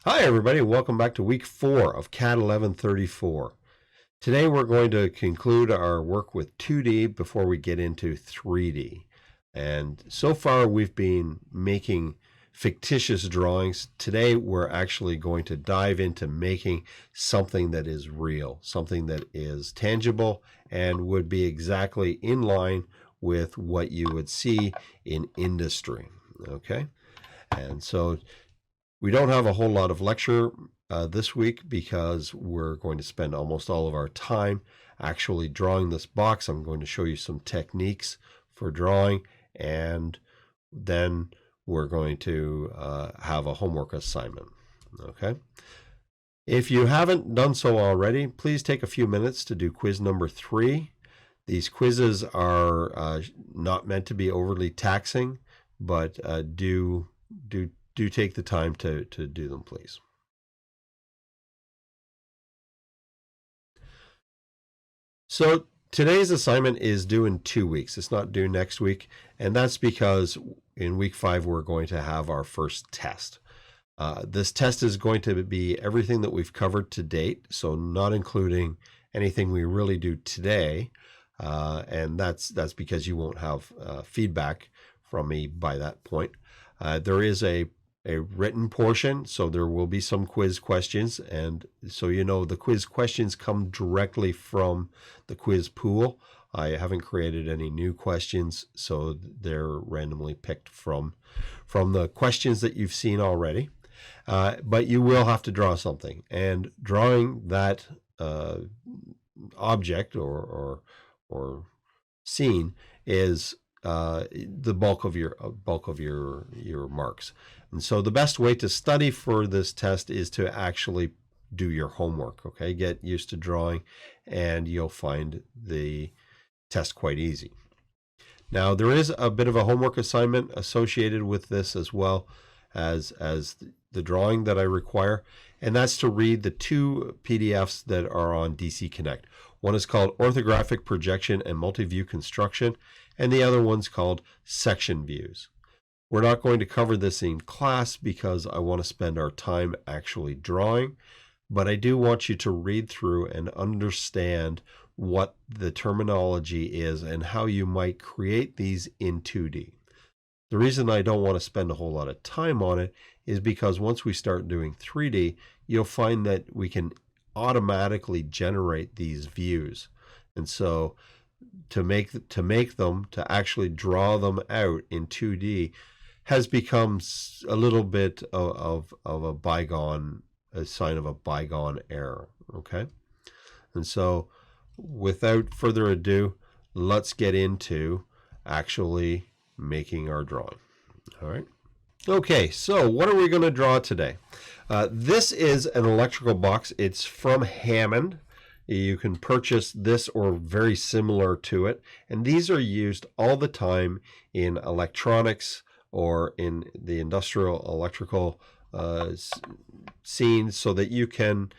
Hi everybody, welcome back to week 4 of CAD 1134. Today we're going to conclude our work with 2D before we get into 3D. And so far we've been making fictitious drawings. Today we're actually going to dive into making something that is real, something that is tangible and would be exactly in line with what you would see in industry. Okay? And so we don't have a whole lot of lecture this week because we're going to spend almost all of our time actually drawing this box. I'm going to show you some techniques for drawing, and then we're going to have a homework assignment. Okay. If you haven't done so already, please take a few minutes to do quiz number 3. These quizzes are not meant to be overly taxing, but do take the time to do them, please. So today's assignment is due in 2 weeks. It's not due next week, and that's because in week 5 we're going to have our first test. This test is going to be everything that we've covered to date, so not including anything we really do today, and that's because you won't have feedback from me by that point. There is a written portion, so there will be some quiz questions, and so you know the quiz questions come directly from the quiz pool. I haven't created any new questions, so they're randomly picked from the questions that you've seen already. But you will have to draw something, and drawing that object or scene is the bulk of your marks. And so the best way to study for this test is to actually do your homework. Okay, get used to drawing, and you'll find the test quite easy. Now there is a bit of a homework assignment associated with this as well as the drawing that I require, and that's to read the 2 PDFs that are on DC Connect. One is called Orthographic Projection and Multi-View Construction, and the other one's called Section Views. We're not going to cover this in class because I want to spend our time actually drawing, but I do want you to read through and understand what the terminology is and how you might create these in 2D. The reason I don't want to spend a whole lot of time on it is because once we start doing 3D, you'll find that we can automatically generate these views. And so to actually draw them out in 2D has become a little bit of a sign of a bygone era. Okay. And so without further ado, let's get into actually making our drawing. All right. Okay, so what are we going to draw today? This is an electrical box. It's from Hammond. You can purchase this or very similar to it, and these are used all the time in electronics or in the industrial electrical scenes so that you can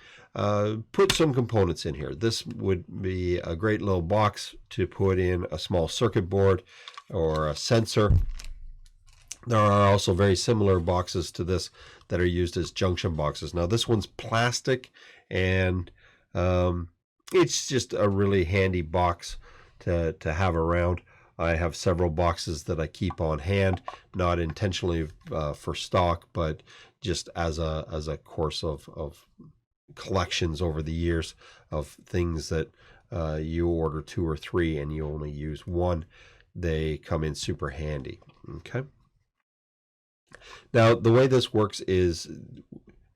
put some components in here. This would be a great little box to put in a small circuit board or a sensor. There are also very similar boxes to this that are used as junction boxes. Now this one's plastic, and it's just a really handy box to have around. I have several boxes that I keep on hand, not intentionally for stock, but just as a course of collections over the years of things that you order 2 or 3 and you only use 1. They come in super handy. Okay. Now the way this works is,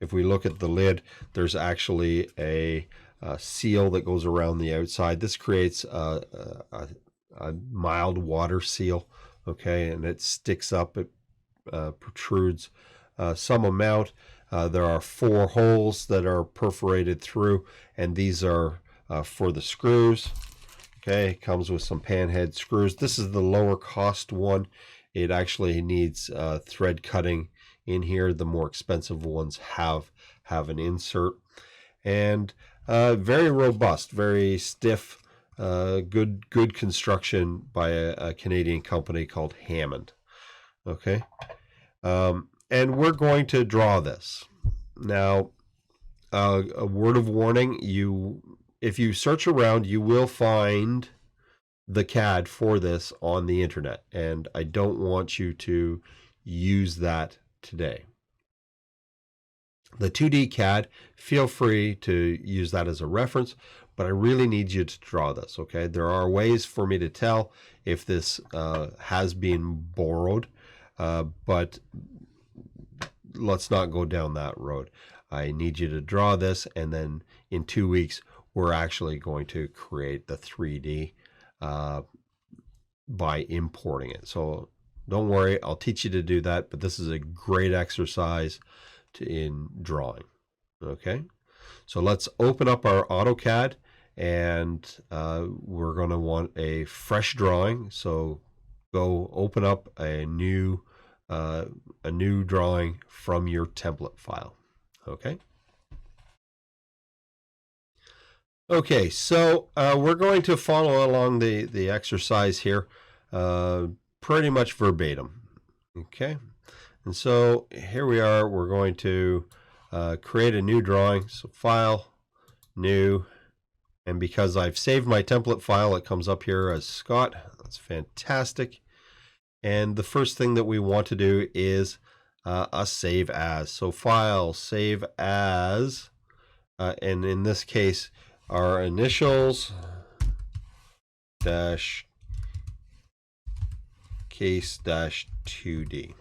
if we look at the lid, there's actually a seal that goes around the outside. This creates a mild water seal, okay, and it sticks up, it protrudes some amount. There are 4 holes that are perforated through, and these are for the screws. Okay, it comes with some panhead screws. This is the lower cost one. It actually needs thread cutting in here. The more expensive ones have an insert, and very robust, very stiff. Good construction by a Canadian company called Hammond. Okay, and we're going to draw this. Now, a word of warning, if you search around, you will find the CAD for this on the internet, and I don't want you to use that today. The 2D CAD, feel free to use that as a reference, but I really need you to draw this, okay? There are ways for me to tell if this has been borrowed, but let's not go down that road. I need you to draw this, and then in 2 weeks, we're actually going to create the 3D by importing it. So don't worry, I'll teach you to do that, but this is a great exercise in drawing. Okay, so let's open up our AutoCAD, and we're going to want a fresh drawing. So go open up a new drawing from your template file. Okay. Okay, so we're going to follow along the exercise here, pretty much verbatim. Okay, and so here we are. We're going to create a new drawing. So File, New, and because I've saved my template file, it comes up here as Scott. That's fantastic. And the first thing that we want to do is a Save As. So File, Save As, and in this case, our initials dash case dash 2D.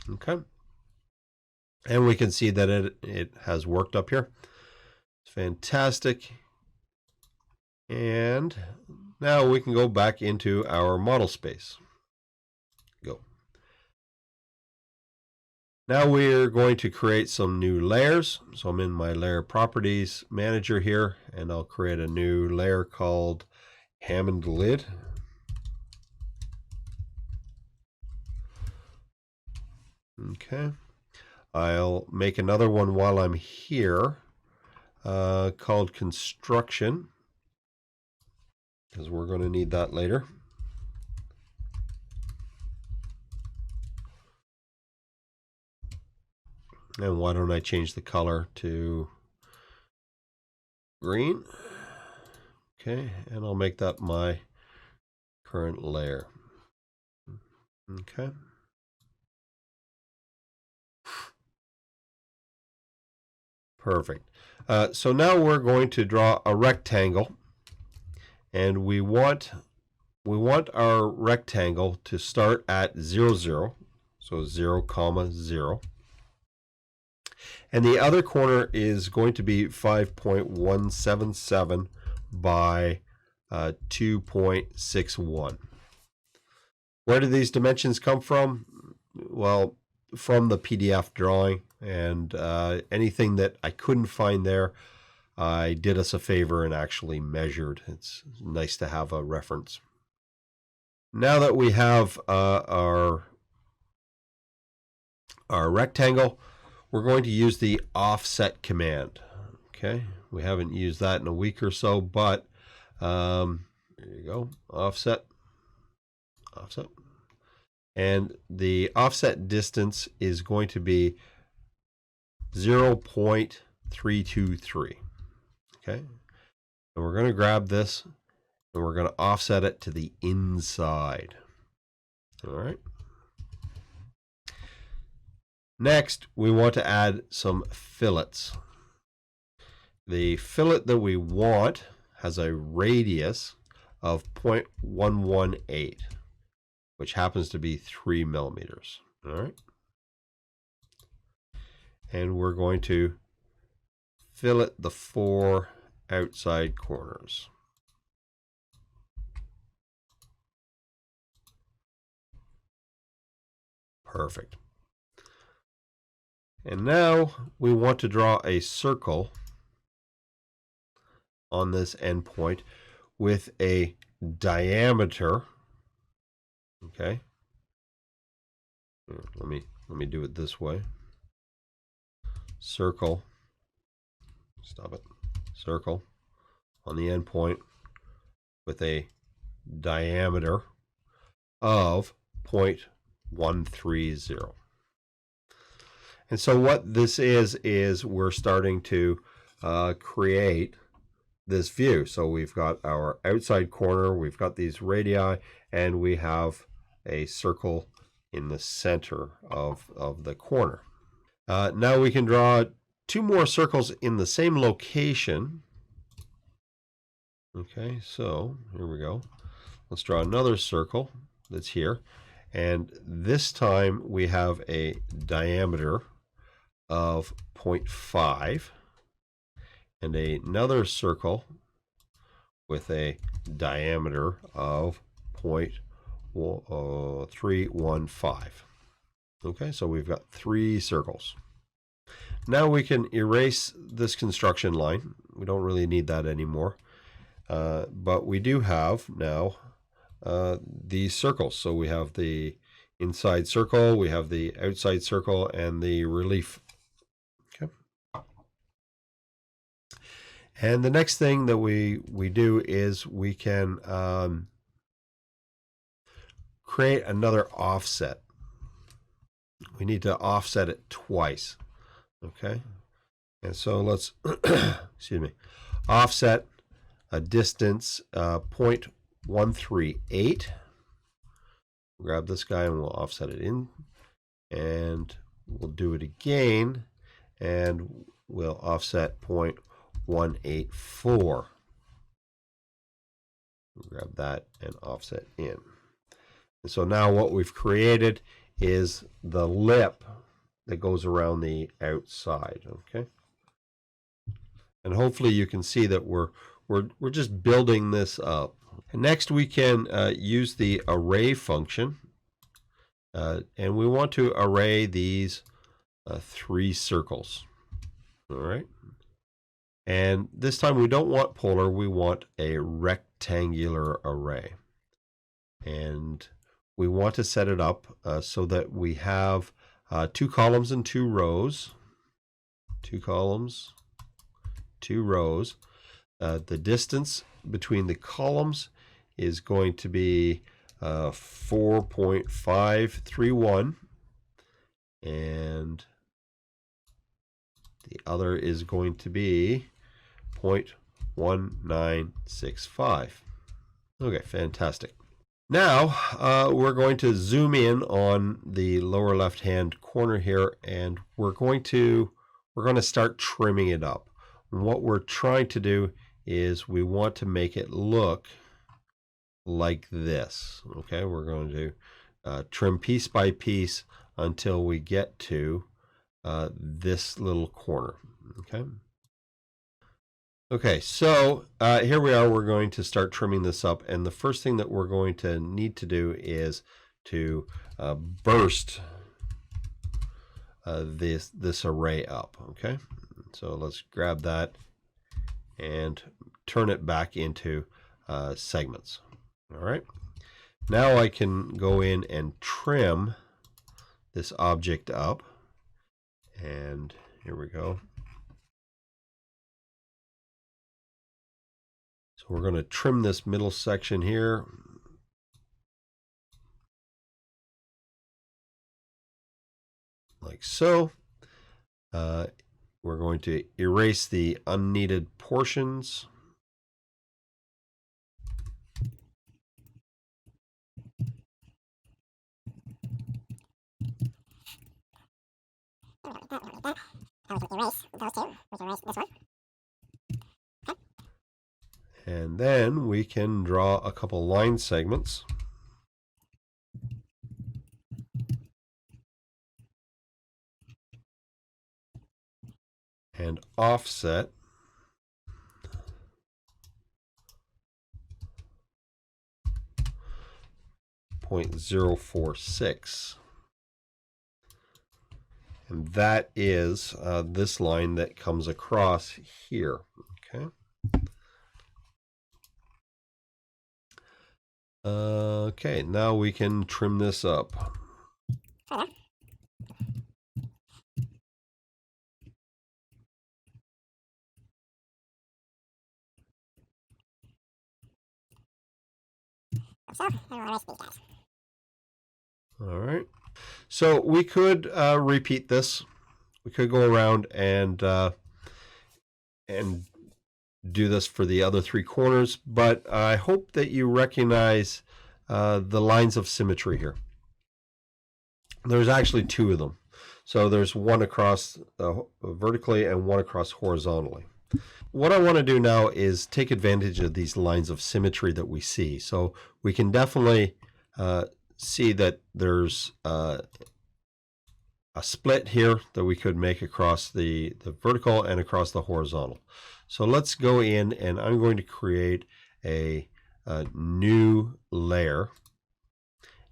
Okay, and we can see that it has worked up here. It's fantastic. And now we can go back into our model space. Go. Now we're going to create some new layers. So I'm in my layer properties manager here, and I'll create a new layer called Hammond Lid. Okay. I'll make another one while I'm here called Construction, because we're going to need that later. And why don't I change the color to green? Okay, and I'll make that my current layer. Okay. Perfect. So now we're going to draw a rectangle, and we want our rectangle to start at 0, 0, so 0, 0. And the other corner is going to be 5.177 by 2.61. Where do these dimensions come from? Well, from the PDF drawing, and anything that I couldn't find there, I did us a favor and actually measured. It's nice to have a reference. Now that we have our rectangle, we're going to use the offset command. Okay, we haven't used that in a week or so, but there you go, offset. And the offset distance is going to be 0.323. Okay, and we're going to grab this and we're going to offset it to the inside. All right. Next, we want to add some fillets. The fillet that we want has a radius of 0.118, which happens to be 3 millimeters. All right. And we're going to fillet the 4 outside corners. Perfect. And now we want to draw a circle on this endpoint with a diameter. Okay. Let me do it this way. Circle. Stop it. Circle on the endpoint with a diameter of 0.130. And so what this is we're starting to create this view. So we've got our outside corner, we've got these radii, and we have a circle in the center of the corner. Now we can draw two more circles in the same location. Okay, so here we go. Let's draw another circle that's here. And this time we have a diameter of 0.5 and another circle with a diameter of 0.315. Okay, so we've got three circles. Now we can erase this construction line. We don't really need that anymore. But we do have now these circles. So we have the inside circle, we have the outside circle, and the relief. Okay. And the next thing that we do is we can create another offset. We need to offset it twice. Okay. And so let's, excuse me, offset a distance 0.138. Grab this guy and we'll offset it in, and we'll do it again, and we'll offset 0.184. Grab that and offset in. And so now what we've created is the lip that goes around the outside. Okay. And hopefully you can see that we're just building this up. And next we can use the array function, and we want to array these three circles. All right. And this time we don't want polar, we want a rectangular array. And we want to set it up so that we have 2 columns and 2 rows. 2 columns, 2 rows. The distance between the columns is going to be 4.531, and the other is going to be 0.1965. Okay, fantastic. Now we're going to zoom in on the lower left hand corner here, and we're going to start trimming it up. And what we're trying to do is we want to make it look like this. Okay, we're going to trim piece by piece until we get to this little corner. Okay. Okay, so here we are. We're going to start trimming this up, and the first thing that we're going to need to do is to burst this array up. Okay, so let's grab that and turn it back into segments. All right, now I can go in and trim this object up, and here we go. So we're going to trim this middle section here. Like so. We're going to erase the unneeded portions. And then we can draw a couple line segments. And offset 0.046. And that is this line that comes across here. Okay. Okay, now we can trim this up. All right. So we could repeat this We could go around and do this for the other three corners, but I hope that you recognize the lines of symmetry here. There's actually two of them. So there's one across vertically and one across horizontally. What I want to do now is take advantage of these lines of symmetry that we see. So we can definitely see that there's a split here that we could make across the vertical and across the horizontal. So let's go in, and I'm going to create a new layer.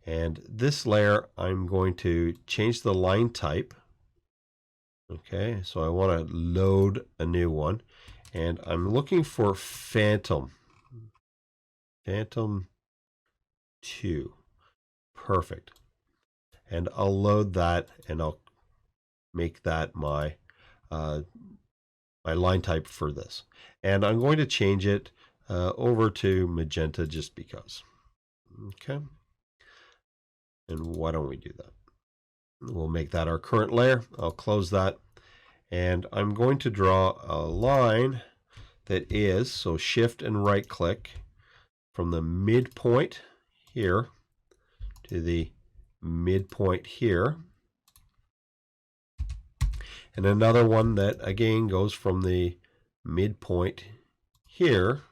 And this layer, I'm going to change the line type. Okay, so I want to load a new one. And I'm looking for Phantom. Phantom 2. Perfect. And I'll load that, and I'll make that my my line type for this. And I'm going to change it over to magenta just because. Okay. And why don't we do that? We'll make that our current layer. I'll close that. And I'm going to draw a line that is, so shift and right click from the midpoint here to the midpoint here. And another one that again goes from the midpoint here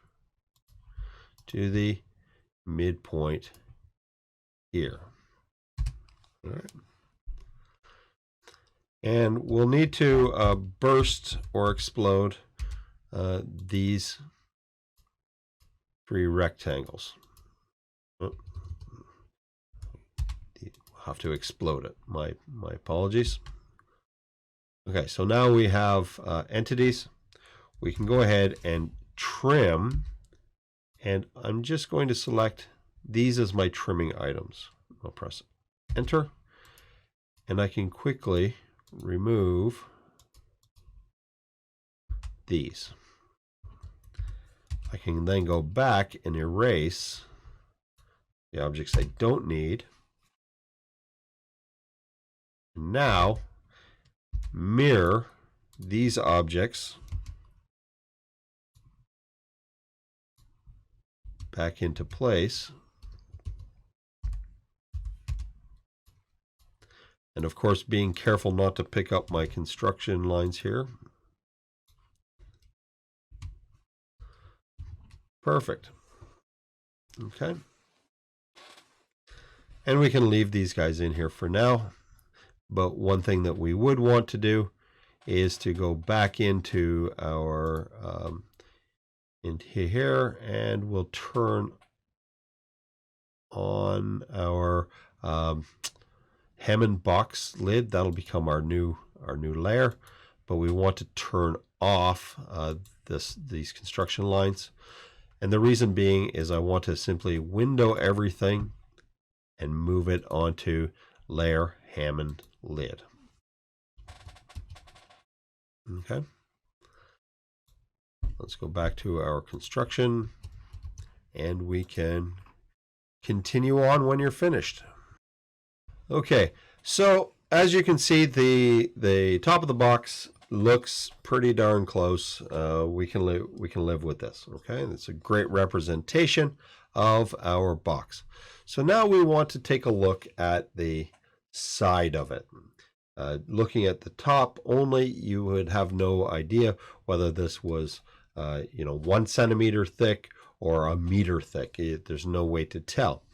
to the midpoint here. All right. And we'll need to burst or explode these three rectangles. Oh, I'll have to explode it. My apologies. Okay, so now we have entities. We can go ahead and trim, and I'm just going to select these as my trimming items. I'll press Enter, and I can quickly remove these. I can then go back and erase the objects I don't need. Now mirror these objects back into place. And of course, being careful not to pick up my construction lines here. Perfect. Okay. And we can leave these guys in here for now. But one thing that we would want to do is to go back into our into here, and we'll turn on our Hammond box lid. That'll become our new layer. But we want to turn off these construction lines. And the reason being is I want to simply window everything and move it onto layer Hammond lid. Okay. Let's go back to our construction, and we can continue on when you're finished. Okay, so as you can see, the top of the box looks pretty darn close. We can live with this. Okay, it's a great representation of our box. So now we want to take a look at the side of it. Looking at the top only, you would have no idea whether this was 1 centimeter thick or a meter thick. There's no way to tell.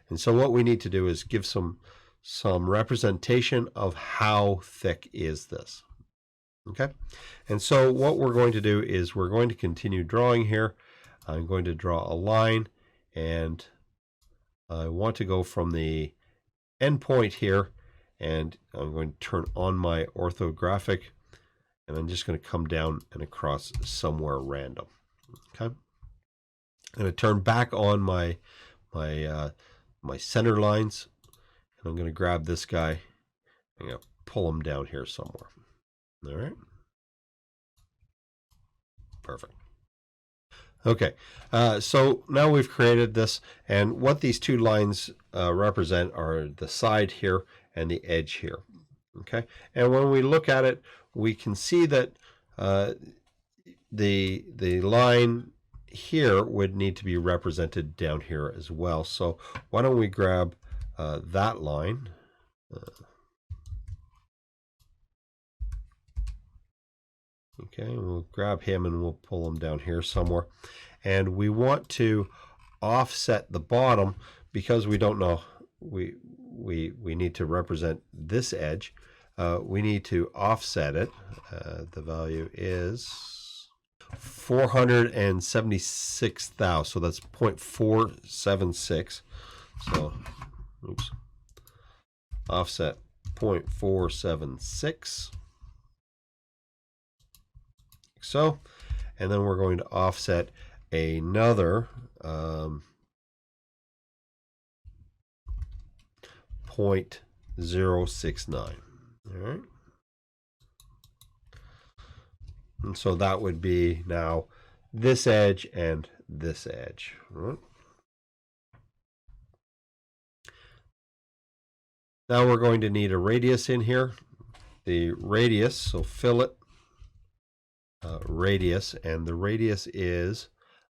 And so what we need to do is give some representation of how thick is this. Okay, and so what we're going to do is we're going to continue drawing here. I'm going to draw a line, and I want to go from the end point here, and I'm going to turn on my orthographic, and I'm just going to come down and across somewhere random. Okay, I'm going to turn back on my center lines, and I'm going to grab this guy. I'm going to pull him down here somewhere. All right. Perfect. Okay, so now we've created this, and what these two lines represent are the side here and the edge here. Okay, and when we look at it, we can see that the line here would need to be represented down here as well. So why don't we grab that line? Okay, we'll grab him and we'll pull him down here somewhere. And we want to offset the bottom because we don't know, we need to represent this edge. We need to offset it. The value is 476 thou, so that's 0.476. So, oops, offset 0.476. So, and then we're going to offset another 0.069. All right. And so that would be now this edge and this edge. All right. Now we're going to need a radius in here. The radius, so fillet radius, and the radius is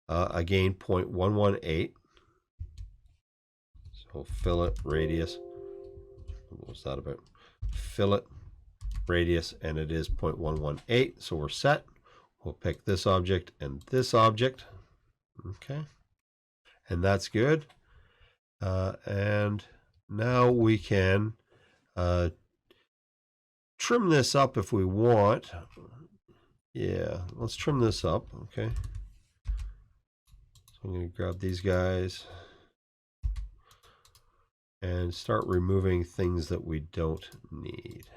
again 0.118. So fillet radius, what's that about? Fillet radius, and it is 0.118. So we're set. We'll pick this object and this object. Okay, and that's good. And now we can trim this up if we want. Yeah, let's trim this up. Okay, so I'm going to grab these guys and start removing things that we don't need.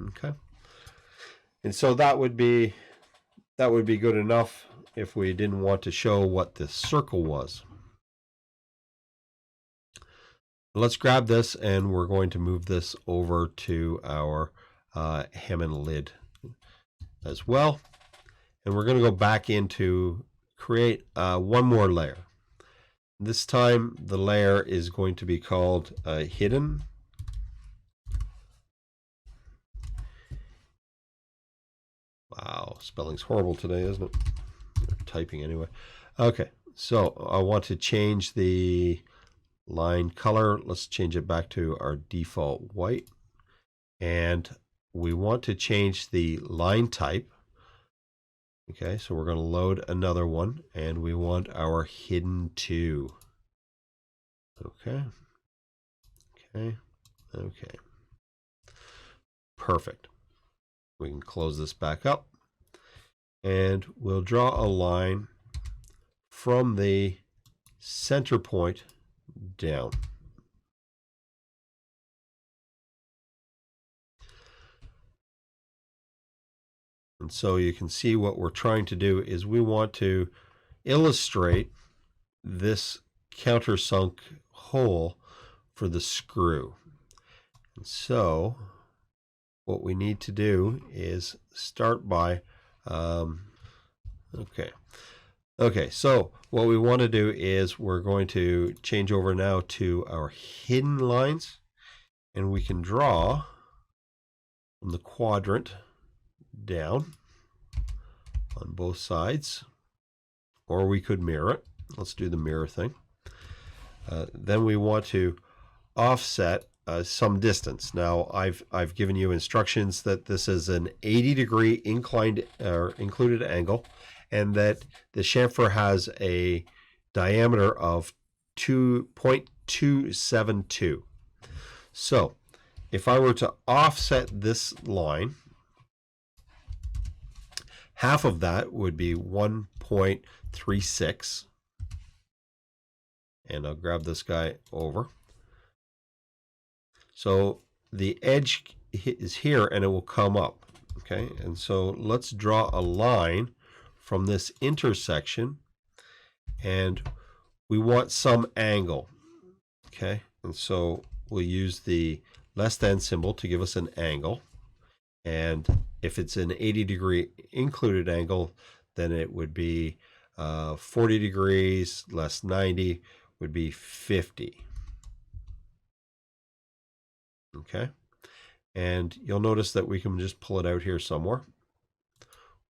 Okay, and so that would be good enough if we didn't want to show what this circle was. Let's grab this and we're going to move this over to our hem and lid as well, and we're going to go back into create one more layer. This time the layer is going to be called hidden. Wow, spelling's horrible today, isn't it? Or typing anyway. Okay, so I want to change the line color. Let's change it back to our default white, and we want to change the line type. Okay, so we're going to load another one, and we want our hidden to. Okay, perfect. We can close this back up, and we'll draw a line from the center point down. And so you can see what we're trying to do is we want to illustrate this countersunk hole for the screw. And so what we need to do is start by okay, so what we want to do is we're going to change over now to our hidden lines, and we can draw from the quadrant down on both sides, or we could mirror it. Let's do the mirror thing. Then we want to offset some distance. Now I've given you instructions that this is an 80-degree inclined or included angle, and that the chamfer has a diameter of 2.272. So if I were to offset this line, half of that would be 1.36. And I'll grab this guy over. So the edge is here and it will come up. Okay, and so let's draw a line from this intersection, and we want some angle. Okay, and so we'll use the less than symbol to give us an angle. And if it's an 80-degree included angle, then it would be 40 degrees less 90 would be 50. Okay. And you'll notice that we can just pull it out here somewhere.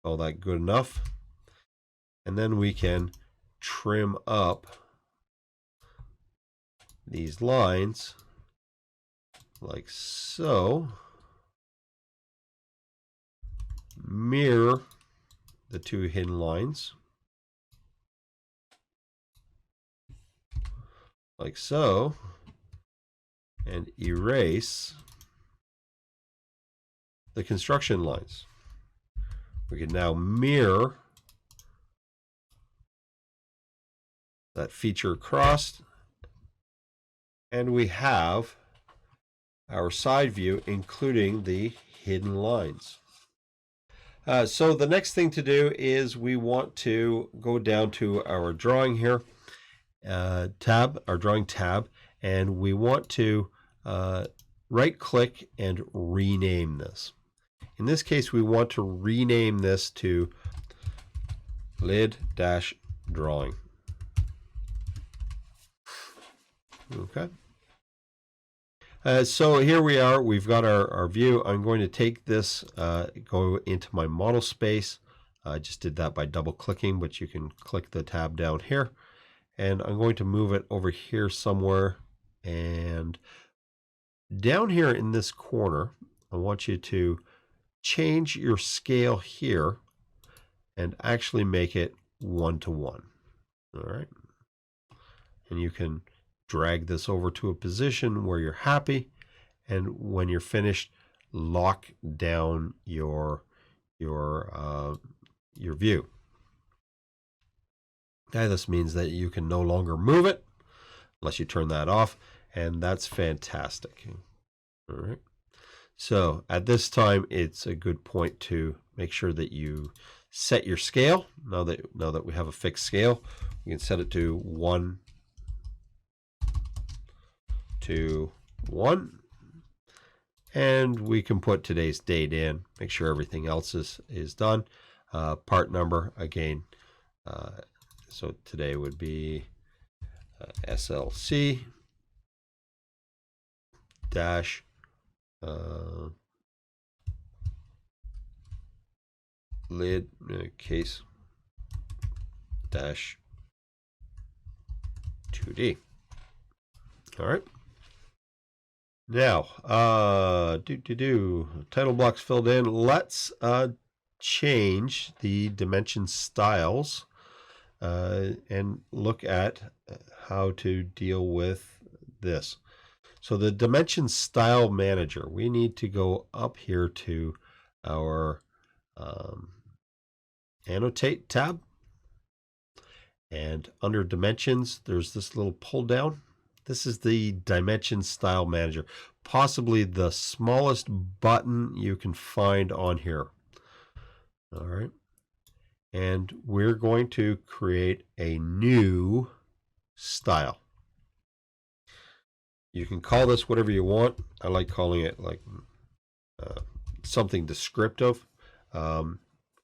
All that good enough. And then we can trim up these lines like so. Mirror the two hidden lines like so, and erase the construction lines. We can now mirror that feature across, and we have our side view including the hidden lines. So the next thing to do is we want to go down to our drawing here tab, our drawing tab, and we want to right click and rename this. In this case, we want to rename this to lid-drawing. Okay. So here we are. We've got our view. I'm going to take this, go into my model space. I just did that by double clicking, but you can click the tab down here. And I'm going to move it over here somewhere. And down here in this corner, I want you to change your scale here and actually make it 1:1. All right. And you can drag this over to a position where you're happy, and when you're finished, lock down your view. Okay, this means that you can no longer move it unless you turn that off, and that's fantastic. All right. So at this time, it's a good point to make sure that you set your scale. Now that we have a fixed scale, you can set it to 1 to 1, and we can put today's date in, make sure everything else is done. Part number again, so today would be SLC dash lid case dash 2D. All right. Now, title blocks filled in. Let's change the dimension styles and look at how to deal with this. So the dimension style manager, we need to go up here to our annotate tab, and under dimensions, there's this little pull down. This is the dimension style manager, possibly the smallest button you can find on here. All right. And we're going to create a new style. You can call this whatever you want. I like calling it like something descriptive. I'm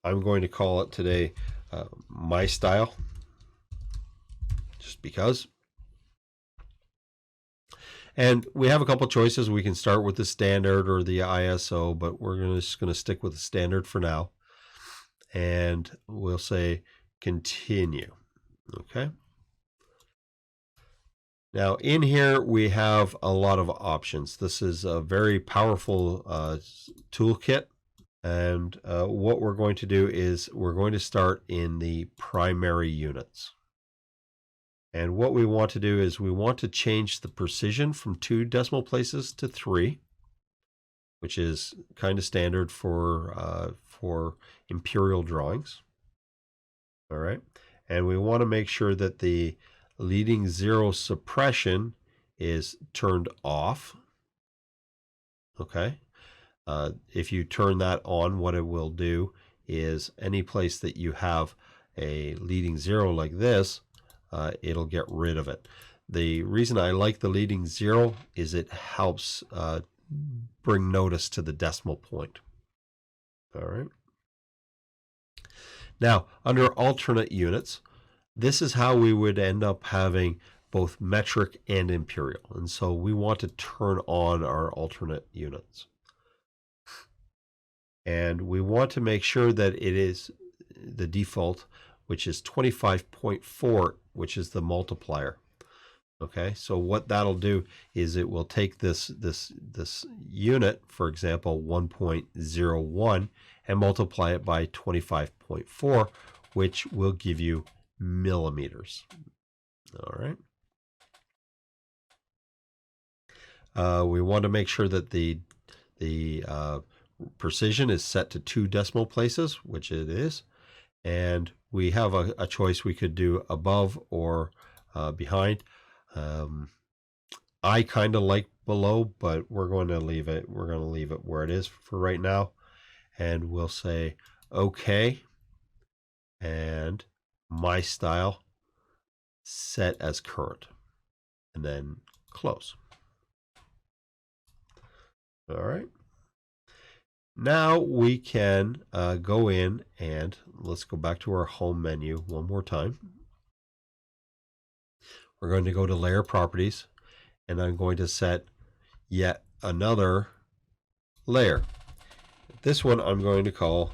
going to call it today my style, just because. And we have a couple choices. We can start with the standard or the ISO, but we're just going to stick with the standard for now. And we'll say continue. Okay. Now in here we have a lot of options. This is a very powerful toolkit. And what we're going to do is we're going to start in the primary units. And what we want to do is we want to change the precision from 2 decimal places to 3, which is kind of standard for imperial drawings. All right. And we want to make sure that the leading zero suppression is turned off. Okay. If you turn that on, what it will do is any place that you have a leading zero like this, it'll get rid of it. The reason I like the leading zero is it helps bring notice to the decimal point. All right. Now, under alternate units, this is how we would end up having both metric and imperial. And so we want to turn on our alternate units. And we want to make sure that it is the default, which is 25.4, which is the multiplier. Okay, so what that'll do is it will take this unit, for example, 1.01, and multiply it by 25.4, which will give you millimeters. All right. We want to make sure that the precision is set to 2 decimal places, which it is, and we have a choice. We could do above or behind. I kind of like below, but we're going to leave it. We're going to leave it where it is for right now, and we'll say OK, and my style set as current, and then close. All right. Now we can go in and let's go back to our home menu one more time. We're going to go to Layer Properties, and I'm going to set yet another layer. This one I'm going to call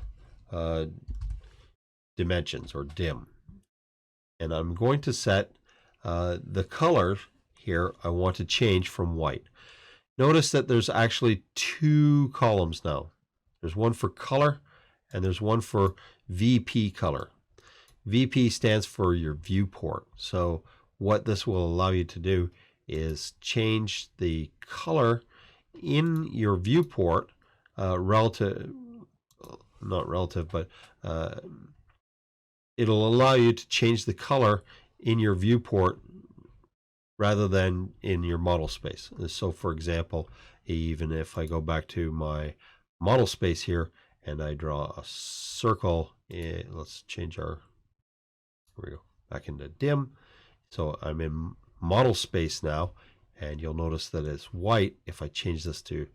Dimensions, or Dim. And I'm going to set the color here. I want to change from white. Notice that there's actually 2 columns now. There's one for color, and there's one for VP color. VP stands for your viewport. So what this will allow you to do is change the color in your viewport it'll allow you to change the color in your viewport rather than in your model space. So for example, even if I go back to my model space here and I draw a circle, let's change here we go, back into dim. So I'm in model space now, and you'll notice that it's white. If I change this to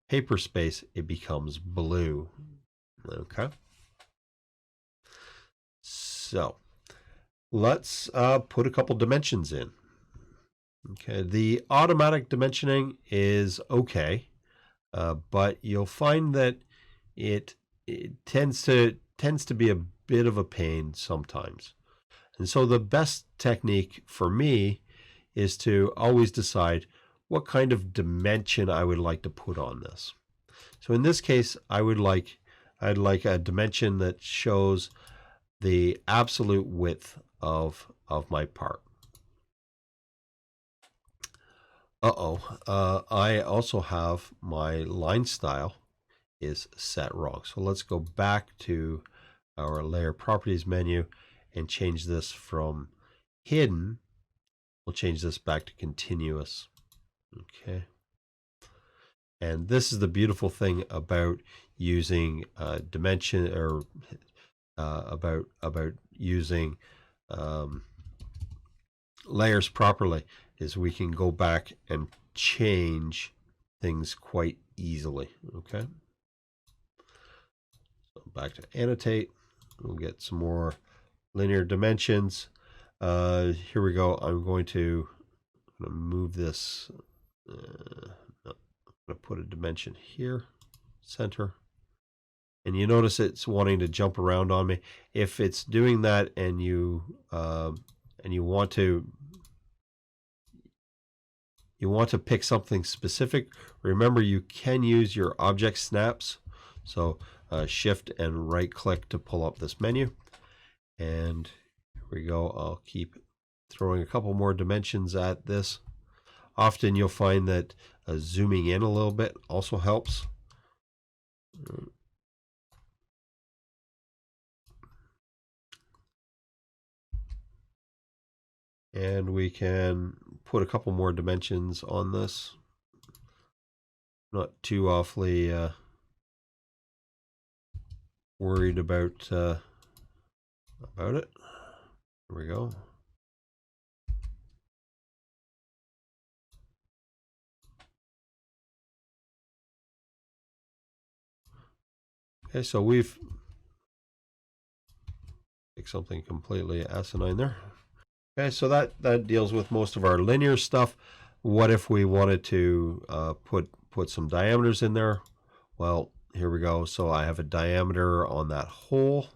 paper space, it becomes blue. Okay. So let's put a couple dimensions in. Okay, the automatic dimensioning is okay, but you'll find that it tends to be a bit of a pain sometimes. And so the best technique for me is to always decide what kind of dimension I would like to put on this. So in this case, I'd like a dimension that shows the absolute width of my part. I also have my line style is set wrong. So let's go back to our layer properties menu and change this from hidden. We'll change this back to continuous. Okay. And this is the beautiful thing about using dimension, or about using layers properly, is we can go back and change things quite easily. Okay. So back to annotate. We'll get some more linear dimensions. Here we go. I'm going to move this. I'm going to put a dimension here, center. And you notice it's wanting to jump around on me. If it's doing that and you want to pick something specific, remember you can use your object snaps. So shift and right click to pull up this menu. And here we go. I'll keep throwing a couple more dimensions at this. Often you'll find that zooming in a little bit also helps. And we can put a couple more dimensions on this. Not too awfully worried about it. Here we go. Okay, so we've picked something completely asinine there. Okay, so that deals with most of our linear stuff. What if we wanted to put some diameters in there? Well, here we go. So I have a diameter on that hole.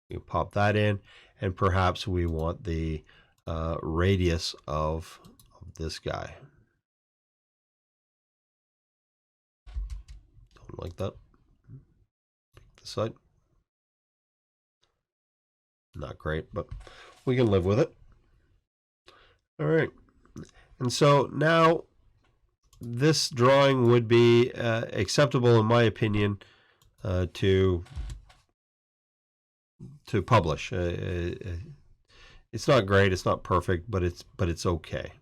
You pop that in, and perhaps we want the radius of this guy. Don't like that. Pick this side. Not great, but we can live with it. All right. And so now this drawing would be acceptable, in my opinion, to publish. It's not great, it's not perfect, but it's okay.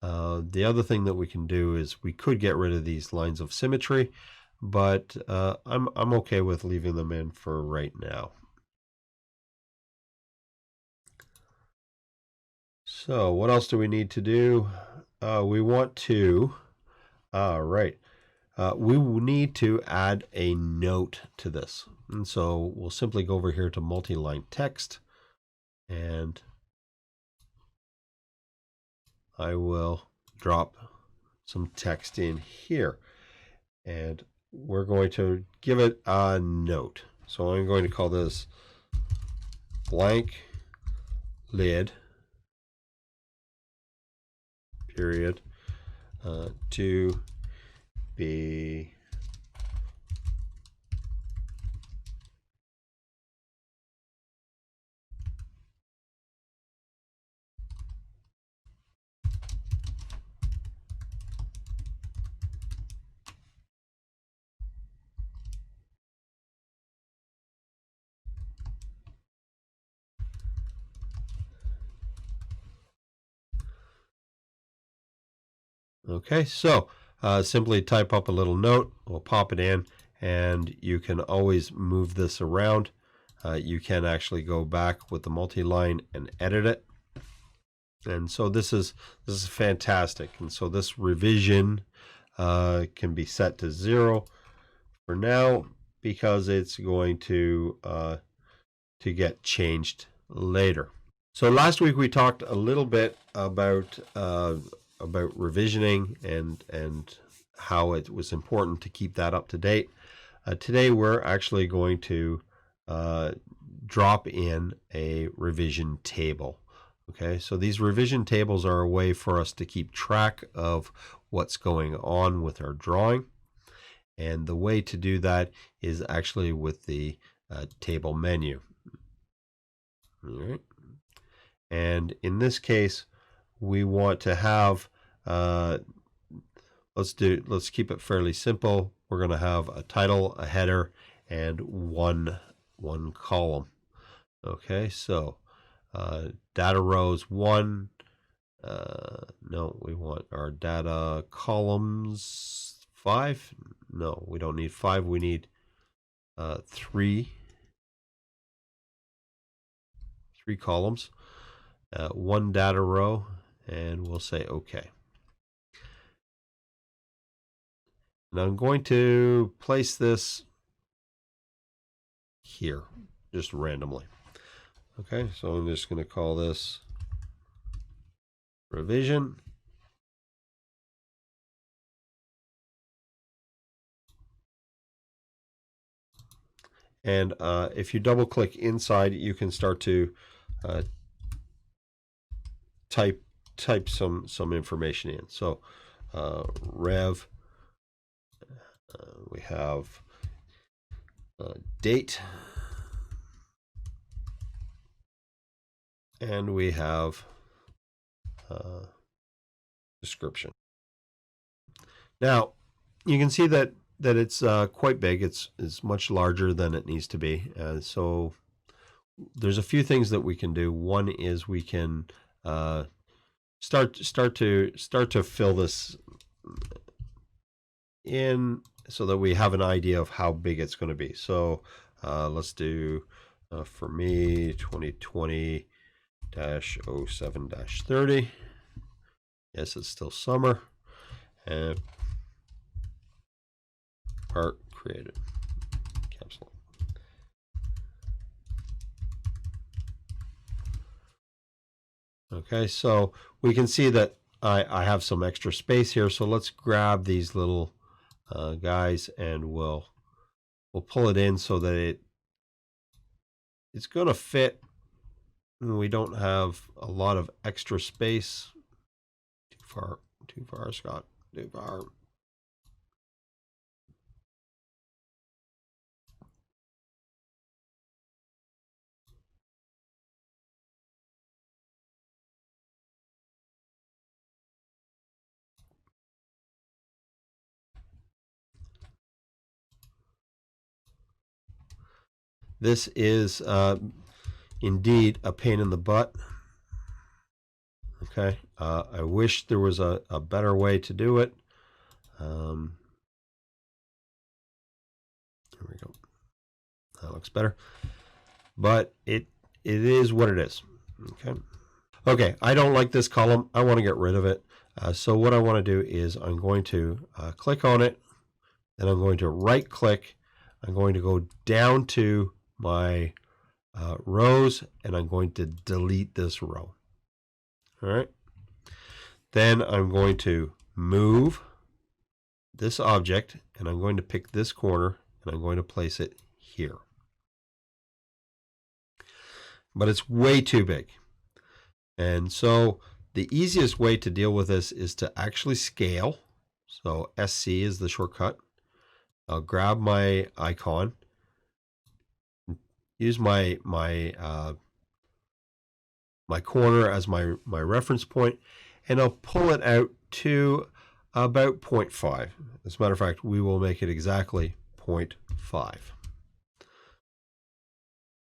The other thing that we can do is we could get rid of these lines of symmetry, but I'm okay with leaving them in for right now. So what else do we need to do? We want to, right, we will need to add a note to this. And so we'll simply go over here to multi-line text, and I will drop some text in here. And we're going to give it a note. So I'm going to call this blank lid period to be okay. So simply type up a little note, we'll pop it in, and you can always move this around. You can actually go back with the multi-line and edit it. And so this is fantastic. And so this revision can be set to 0 for now, because it's going to get changed later. So last week we talked a little bit about revisioning and how it was important to keep that up to date. Today we're actually going to drop in a revision table. Okay, so these revision tables are a way for us to keep track of what's going on with our drawing. And the way to do that is actually with the table menu. All right. And in this case, we want to have, let's keep it fairly simple. We're going to have a title, a header, and one column. Okay, so data rows 1. No, we want our data columns 5. No, we don't need 5. We need 3 columns, 1 data row, and we'll say OK. And I'm going to place this here, just randomly. Okay, so I'm just going to call this revision. And if you double click inside, you can start to type some information in. So rev, we have date, and we have description. Now you can see that it's quite big. It's much larger than it needs to be. So there's a few things that we can do. One is we can start to fill this in so that we have an idea of how big it's going to be. So let's do for me 2020-07-30. Yes, it's still summer. And part created. Cancel. Okay, so we can see that I have some extra space here. So let's grab these little guys and we'll pull it in so that it's going to fit. We don't have a lot of extra space. Too far, Scott, too far. This is indeed a pain in the butt. Okay, I wish there was a better way to do it. There we go. That looks better. But it is what it is. Okay. Okay, I don't like this column. I want to get rid of it. So what I want to do is I'm going to click on it. Then I'm going to right click. I'm going to go down to my rows and I'm going to delete this row. All right. Then I'm going to move this object and I'm going to pick this corner and I'm going to place it here. But it's way too big. And so the easiest way to deal with this is to actually scale. So SC is the shortcut. I'll grab my icon, use my corner as my reference point, and I'll pull it out to about 0.5. As a matter of fact, we will make it exactly 0.5.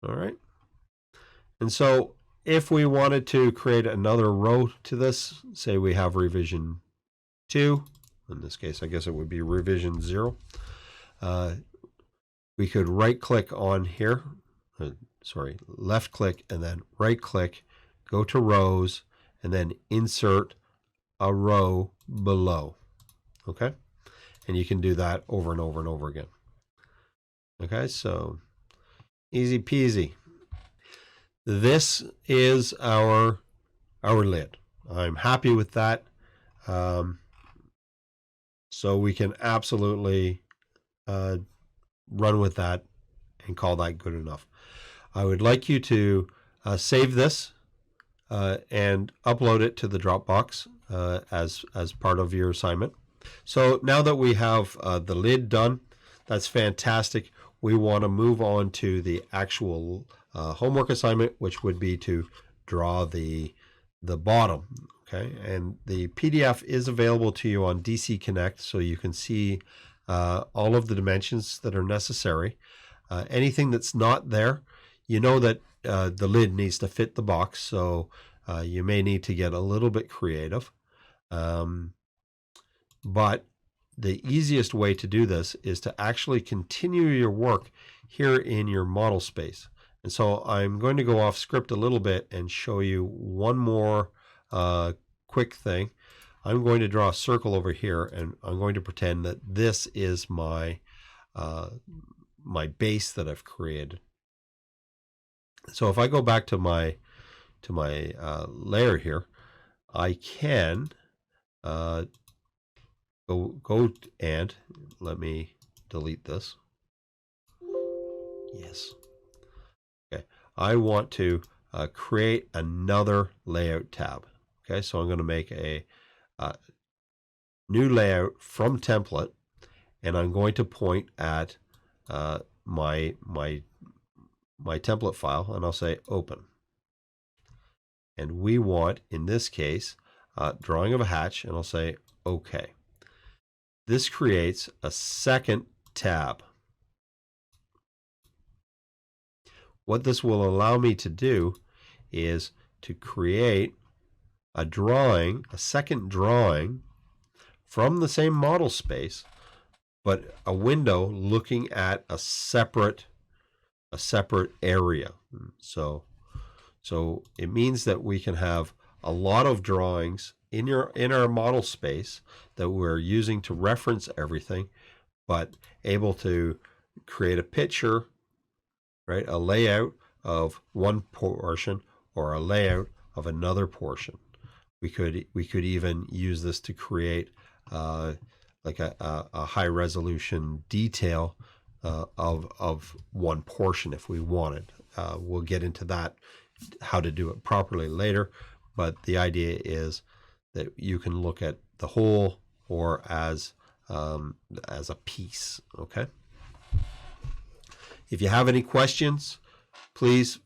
All right. And so if we wanted to create another row to this, say we have revision 2, in this case, I guess it would be revision 0. We could right click on here, left click and then right click, go to rows and then insert a row below. Okay. And you can do that over and over and over again. Okay. So easy peasy. This is our lid. I'm happy with that. So we can absolutely run with that and call that good enough. I would like you to save this and upload it to the Dropbox as part of your assignment. So now that we have the lid done, that's fantastic. We want to move on to the actual homework assignment, which would be to draw the bottom. Okay, and the PDF is available to you on DC Connect, so you can see all of the dimensions that are necessary. Anything that's not there, you know that the lid needs to fit the box, so you may need to get a little bit creative. But the easiest way to do this is to actually continue your work here in your model space. And so I'm going to go off script a little bit and show you one more quick thing. I'm going to draw a circle over here and I'm going to pretend that this is my my base that I've created. So if I go back to my layer here, I can go and let me delete this. Yes. Okay. I want to create another layout tab. Okay, so I'm going to make a new layout from template, and I'm going to point at my template file, and I'll say open. And we want, in this case, drawing of a hatch, and I'll say OK. This creates a second tab. What this will allow me to do is to create a drawing, a second drawing from the same model space, but a window looking at a separate area. So it means that we can have a lot of drawings in our model space that we're using to reference everything, but able to create a picture, right? A layout of one portion or a layout of another portion. We could even use this to create like a high resolution detail of one portion if we wanted. We'll get into that, how to do it properly later, but the idea is that you can look at the whole or as a piece. Okay. If you have any questions, please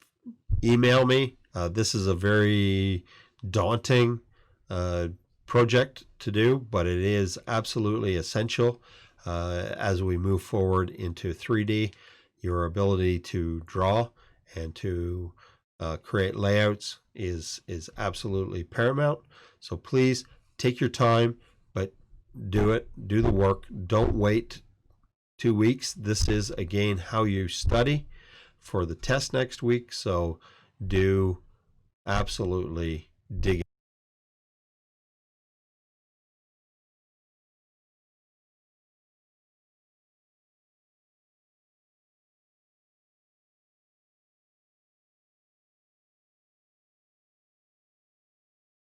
email me. This is a very daunting project to do, but it is absolutely essential as we move forward into 3D. Your ability to draw and to create layouts is absolutely paramount. So please take your time, but do it. Do the work. Don't wait 2 weeks. This is, again, how you study for the test next week. So do absolutely dig